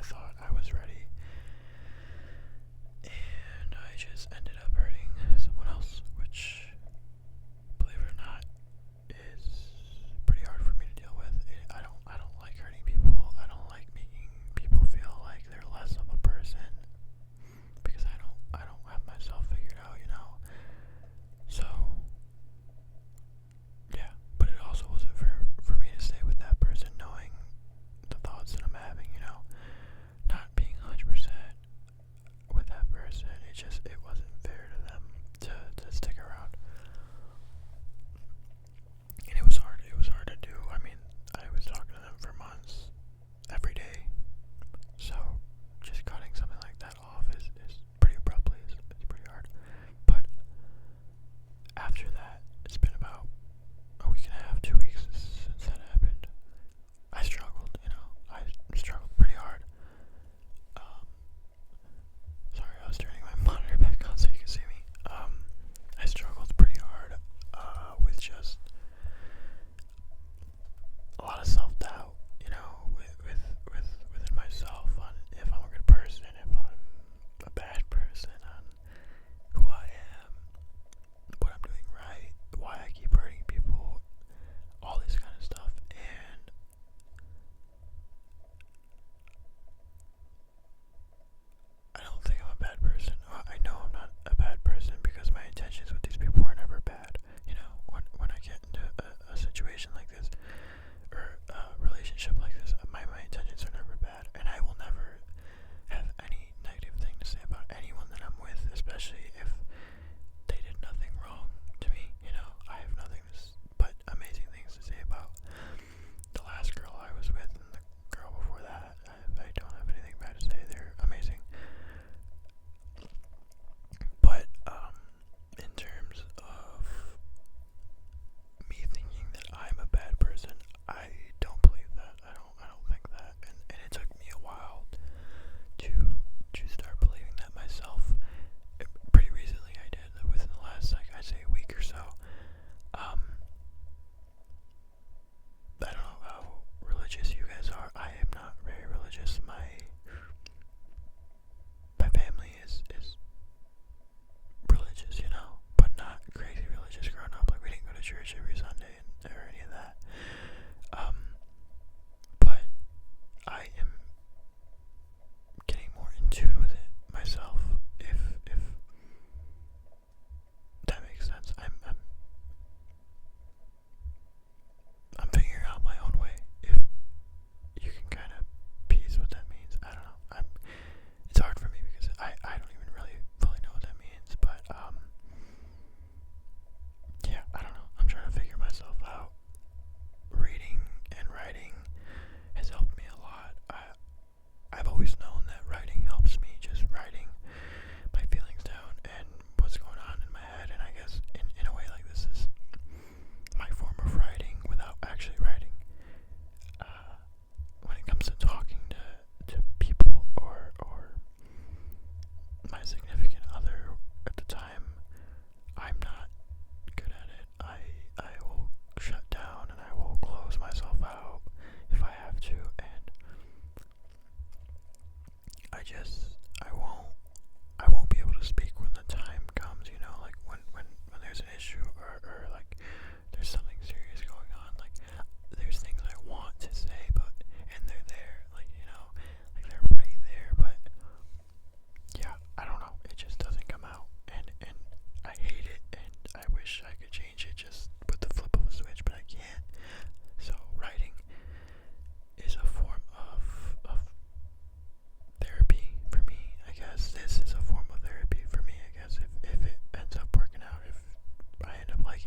thought I was ready, and I just ended up hurting someone else, which, believe it or not, is pretty hard for me to deal with. I don't like hurting people. I don't like making people feel like they're less of a person, because I don't have myself figured out, you know. So yeah, but it also wasn't fair for me to stay with that person knowing the thoughts that I'm having, you know, not being 100% with that person. It wasn't fair to them to stick around. And it was hard to do. I mean, I was talking to them for months, every day. So just cutting something like that off is pretty abruptly, it's pretty hard. But after that, it's been about a week and a half, 2 weeks since that happened. I struggled, you know, I struggled pretty hard. Sorry, I was turning my monitor back on so you can see me. I struggled pretty hard, with just a lot of self-doubt, you know, within myself on if I'm a good person, if I'm a bad person, on who I am, what I'm doing right, why I keep hurting people, all this kind of stuff. And I don't think I'm a bad person. I know I'm not a bad person because my intentions with these people are never bad. You know, when I get into a situation like this, or a relationship like this, my intentions are never bad, and I will never have any negative thing to say about anyone that I'm with, especially if they did nothing wrong to me. You know, I have nothing but amazing things to say about the last girl I was with and the girl before that. I don't have anything bad to say. They're amazing. But in terms of me thinking that I'm a bad person, I don't believe that. I don't think that. And it took me a while to start believing that myself. Pretty recently I did, within the last, like, I'd say a week or so. I don't know how religious you guys are. I am not very religious. My family is religious, you know, but not crazy religious growing up. Like, we didn't go to church every Sunday or any of that. But I am getting more in tune with it myself, if that makes sense. I'm figuring out my own way, if you can kind of piece what that means. I don't know. It's hard for me because I don't even really fully know what that means, but yeah, I don't know. I'm trying to figure myself out. Reading and writing has helped me a lot. I've always known that writing helps me, just writing my feelings down and what's going on in my head, and I guess in a way like this is my form of writing without actually writing. When it comes to talking to people or my significant other at the time, I'm not good at it. I will shut down and I will close myself out if I have to, and I won't be able to speak when the time comes, you know, like when there's an issue or like there's something serious going on. Like, there's things I want to say, and they're there, like, you know, like they're right there, but yeah, I don't know, it just doesn't come out, and I hate it, and I wish I could change it just with the flip of a switch, but I can't. So writing is a form of therapy for me, I guess. This is a form of therapy for me, I guess, if it ends up working out, if I end up liking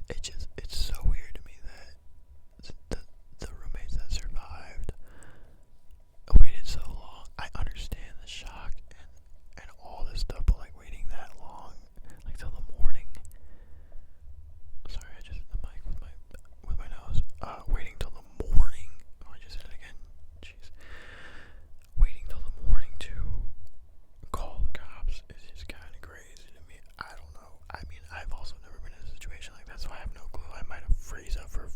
it's so weird to me that the roommates that survived waited so long. I understand the shock and all this stuff, but like waiting that long, like till the morning. Sorry, I just hit the mic with my nose. Waiting till the morning. Oh, I just hit it again. Jeez. Waiting till the morning to call the cops is just kind of crazy to me. I don't know. I mean, I've also never been in a situation like that, so I have no clue. I might have freeze up for